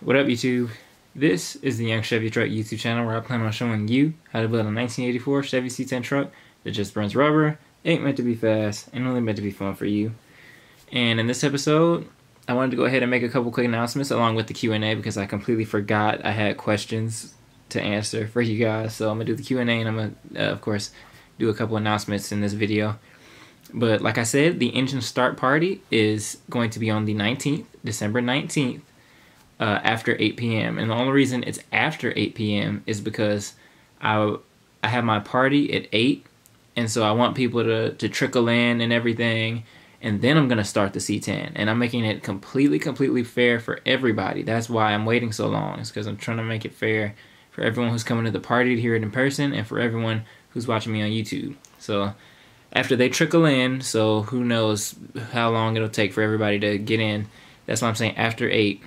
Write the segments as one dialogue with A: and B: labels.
A: What up, YouTube? This is the Young Chevy Truck YouTube channel where I plan on showing you how to build a 1984 Chevy C10 truck that just burns rubber, ain't meant to be fast, and only meant to be fun for you. And in this episode, I wanted to go ahead and make a couple quick announcements along with the Q&A because I completely forgot I had questions to answer for you guys. So I'm going to do the Q&A and I'm going to, of course, do a couple announcements in this video. But like I said, the engine start party is going to be on the 19th, December 19th. After 8 p.m. And the only reason it's after 8 p.m. is because I have my party at 8, and so I want people to trickle in and everything, and then I'm going to start the C10. And I'm making it completely fair for everybody. That's why I'm waiting so long. It's because I'm trying to make it fair for everyone who's coming to the party to hear it in person and for everyone who's watching me on YouTube. So after they trickle in, so who knows how long it'll take for everybody to get in. That's why I'm saying after 8.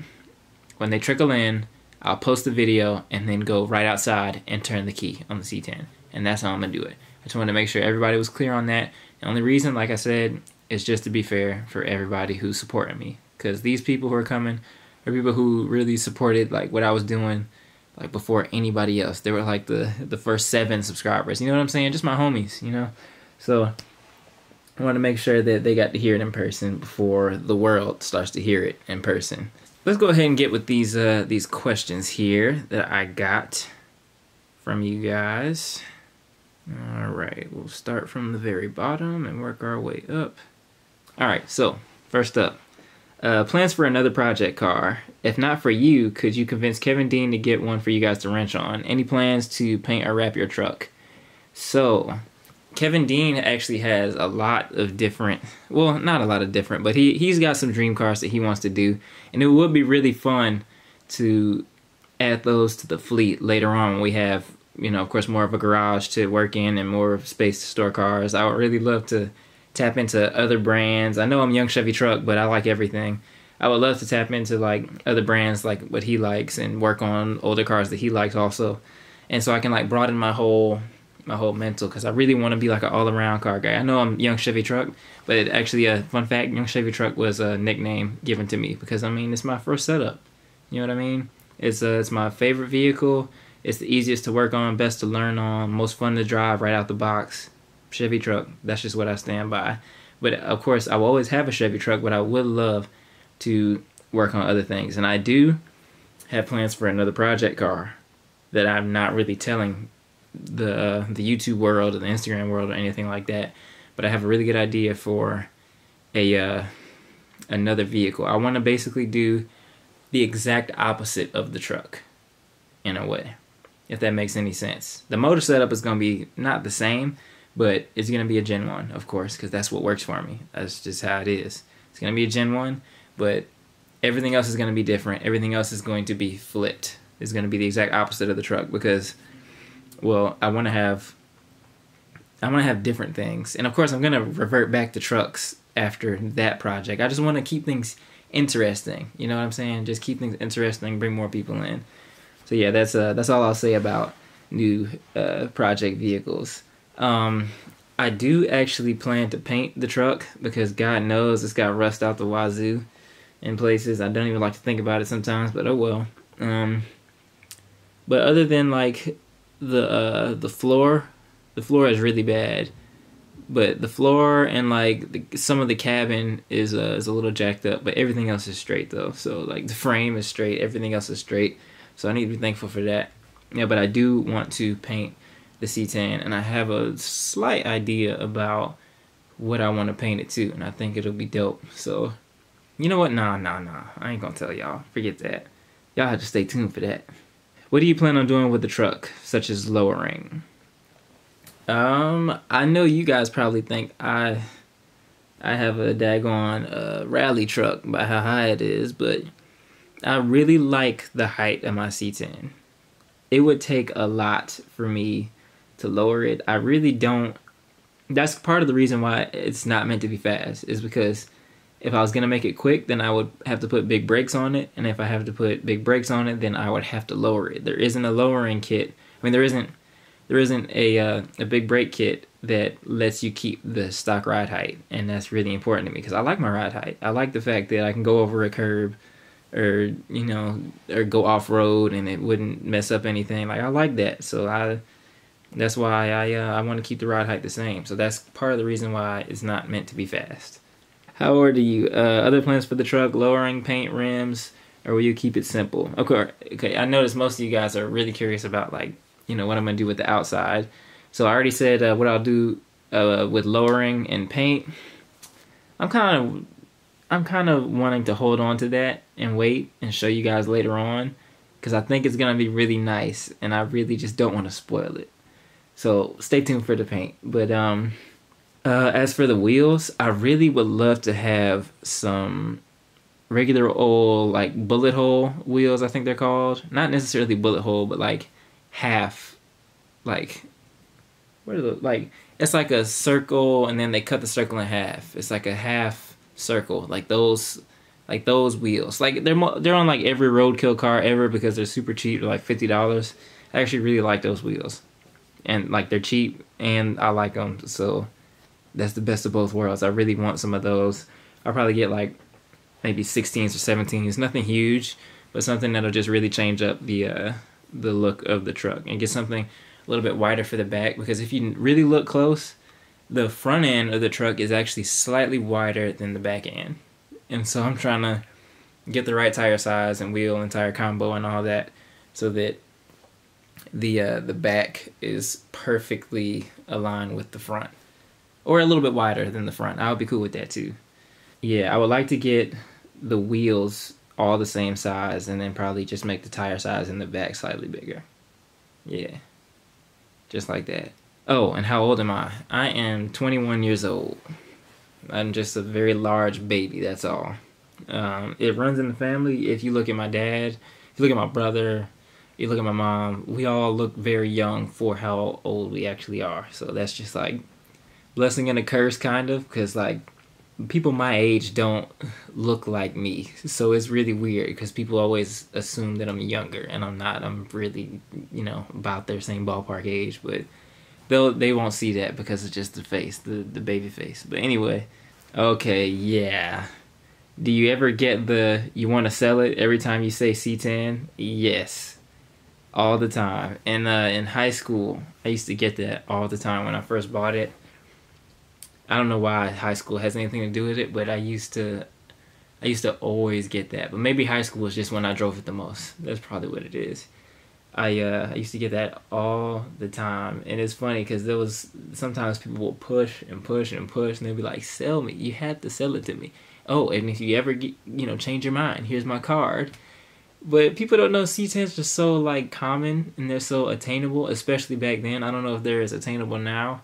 A: When they trickle in, I'll post the video and then go right outside and turn the key on the C10. And that's how I'm going to do it. I just wanted to make sure everybody was clear on that. The only reason, like I said, is just to be fair for everybody who's supporting me. Because these people who are coming are people who really supported like what I was doing like before anybody else. They were like the first 7 subscribers. You know what I'm saying? Just my homies, you know? So I want to make sure that they got to hear it in person before the world starts to hear it in person. Let's go ahead and get with these questions here that I got from you guys. All right, we'll start from the very bottom and work our way up. All right, so first up, plans for another project car. If not for you, could you convince Kevin Dean to get one for you guys to wrench on? Any plans to paint or wrap your truck? So Kevin Dean actually has a lot of different, well, not a lot of different, but he's got some dream cars that he wants to do. And it would be really fun to add those to the fleet later on when we have, you know, of course, more of a garage to work in and more space to store cars. I would really love to tap into other brands. I know I'm Young Chevy Truck, but I like everything. I would love to tap into like other brands like what he likes and work on older cars that he likes also. And so I can like broaden my whole mental, because I really want to be like an all-around car guy. I know I'm Young Chevy Truck, but it actually, fun fact, Young Chevy Truck was a nickname given to me because, I mean, it's my first setup. You know what I mean? It's my favorite vehicle. It's the easiest to work on, best to learn on, most fun to drive right out the box. Chevy Truck, that's just what I stand by. But, of course, I will always have a Chevy Truck, but I would love to work on other things. And I do have plans for another project car that I'm not really telling the YouTube world or the Instagram world or anything like that, but I have a really good idea for a another vehicle. I want to basically do the exact opposite of the truck in a way, if that makes any sense. The motor setup is going to be not the same, but it's going to be a Gen 1, of course, because that's what works for me. That's just how it is. It's going to be a Gen 1, but everything else is going to be different. Everything else is going to be flipped. It's going to be the exact opposite of the truck because, well, I want to have different things. And of course, I'm going to revert back to trucks after that project. I just want to keep things interesting. You know what I'm saying? Just keep things interesting, bring more people in. So yeah, that's all I'll say about new project vehicles. I do actually plan to paint the truck because God knows it's got rust out the wazoo in places. I don't even like to think about it sometimes, but oh well. But other than like the floor is really bad, but the floor and like some of the cabin is a little jacked up, but everything else is straight though. So like the frame is straight, everything else is straight, so I need to be thankful for that. Yeah, but I do want to paint the C10, and I have a slight idea about what I want to paint it to, and I think it'll be dope. So you know what, nah, I ain't gonna tell y'all, forget that. Y'all have to stay tuned for that. What do you plan on doing with the truck, such as lowering? I know you guys probably think I have a daggone rally truck by how high it is, but I really like the height of my C10. It would take a lot for me to lower it. I really don't. That's part of the reason why it's not meant to be fast, is because if I was going to make it quick, then I would have to put big brakes on it. And if I have to put big brakes on it, then I would have to lower it. There isn't a lowering kit. I mean, there isn't a big brake kit that lets you keep the stock ride height. And that's really important to me because I like my ride height. I like the fact that I can go over a curb or you know, or go off road and it wouldn't mess up anything. Like I like that, so that's why I want to keep the ride height the same. So that's part of the reason why it's not meant to be fast. How old are you? Other plans for the truck: lowering, paint, rims, or will you keep it simple? Okay. I noticed most of you guys are really curious about like, you know, what I'm gonna do with the outside. So I already said what I'll do with lowering and paint. I'm kind of wanting to hold on to that and wait and show you guys later on, because I think it's gonna be really nice, and I really just don't want to spoil it. So stay tuned for the paint. But as for the wheels, I really would love to have some regular old like bullet hole wheels, I think they're called. Not necessarily bullet hole, but like half, like what are the, like it's like a circle and then they cut the circle in half. It's like a half circle, like those wheels. Like they're on like every roadkill car ever because they're super cheap. They're like $50. I actually really like those wheels, and like they're cheap and I like them. So that's the best of both worlds. I really want some of those. I'll probably get like maybe 16s or 17s. Nothing huge, but something that'll just really change up the look of the truck, and get something a little bit wider for the back, because if you really look close, the front end of the truck is actually slightly wider than the back end. And so I'm trying to get the right tire size and wheel and tire combo and all that, so that the back is perfectly aligned with the front, or a little bit wider than the front. I would be cool with that too. Yeah, I would like to get the wheels all the same size, and then probably just make the tire size in the back slightly bigger. Yeah, just like that. Oh, and how old am I? I am 21 years old. I'm just a very large baby, that's all. It runs in the family. If you look at my dad, if you look at my brother, you look at my mom, we all look very young for how old we actually are. So that's just like blessing and a curse, kind of, because like people my age don't look like me. So it's really weird because people always assume that I'm younger, and I'm not. I'm really, you know, about their same ballpark age, but they won't see that because it's just the face, the baby face. But anyway, okay, yeah. Do you ever get the you want to sell it every time you say C10? Yes, all the time. And in high school, I used to get that all the time when I first bought it. I don't know why high school has anything to do with it, but I used to always get that. But maybe high school was just when I drove it the most. That's probably what it is. I used to get that all the time, and it's funny because there was sometimes people will push and push and push, and they'd be like, "Sell me! You have to sell it to me." Oh, and if you ever get, change your mind, here's my card. But people don't know C10s are so like common, and they're so attainable, especially back then. I don't know if they're as attainable now,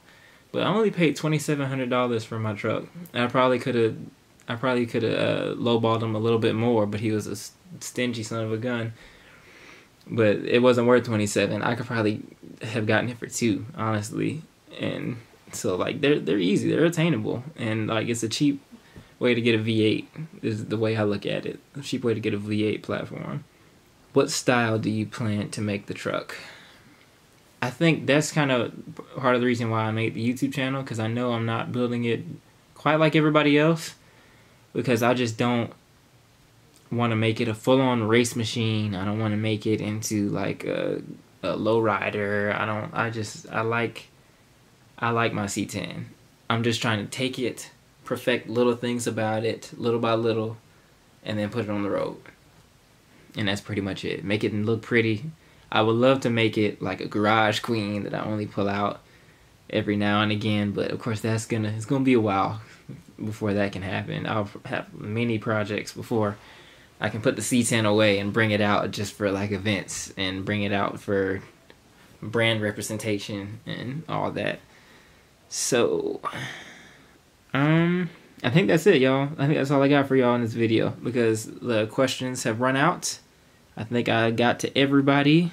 A: but I only paid $2,700 for my truck. And I probably could have lowballed him a little bit more, but he was a stingy son of a gun. But it wasn't worth 27. I could probably have gotten it for 2, honestly. And so like they're easy, they're attainable, and like it's a cheap way to get a V8 is the way I look at it. A cheap way to get a V8 platform. What style do you plan to make the truck? I think that's kind of part of the reason why I made the YouTube channel, because I know I'm not building it quite like everybody else, because I just don't want to make it a full-on race machine. I don't want to make it into like a lowrider. I like my C10. I'm just trying to take it, perfect little things about it, little by little, and then put it on the road. And that's pretty much it. Make it look pretty. I would love to make it like a garage queen that I only pull out every now and again, but of course it's gonna be a while before that can happen. I'll have many projects before I can put the C10 away and bring it out just for like events, and bring it out for brand representation and all that. So I think that's it, y'all. I think that's all I got for y'all in this video, because the questions have run out. I think I got to everybody,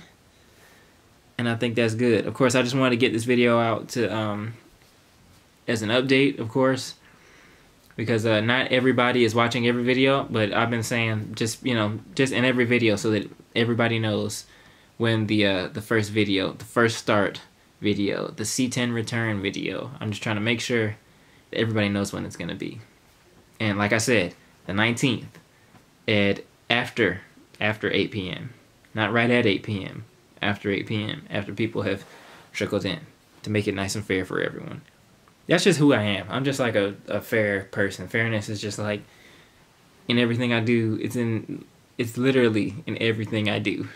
A: and I think that's good. Of course, I just wanted to get this video out to as an update, of course, because not everybody is watching every video, but I've been saying just in every video, so that everybody knows when the first video, the first start video, the C10 return video. I'm just trying to make sure everybody knows when it's going to be. And like I said, the 19th at after 8 p.m. Not right at 8 p.m. After 8 p.m. After people have trickled in, to make it nice and fair for everyone. That's just who I am. I'm just like a fair person. Fairness is just like in everything I do. It's literally in everything I do.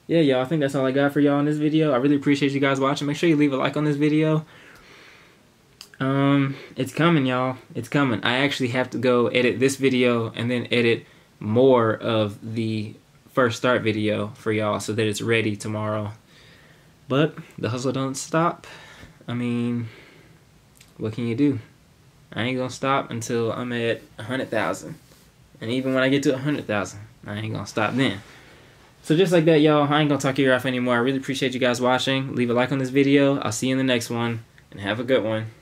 A: Yeah, y'all, I think that's all I got for y'all in this video. I really appreciate you guys watching. Make sure you leave a like on this video. It's coming, y'all. It's coming. I actually have to go edit this video and then edit more of the first start video for y'all so that it's ready tomorrow. But the hustle don't stop. I mean, what can you do? I ain't gonna stop until I'm at 100,000. And even when I get to 100,000, I ain't gonna stop then. So just like that, y'all, I ain't gonna talk your ear off anymore. I really appreciate you guys watching. Leave a like on this video. I'll see you in the next one, and have a good one.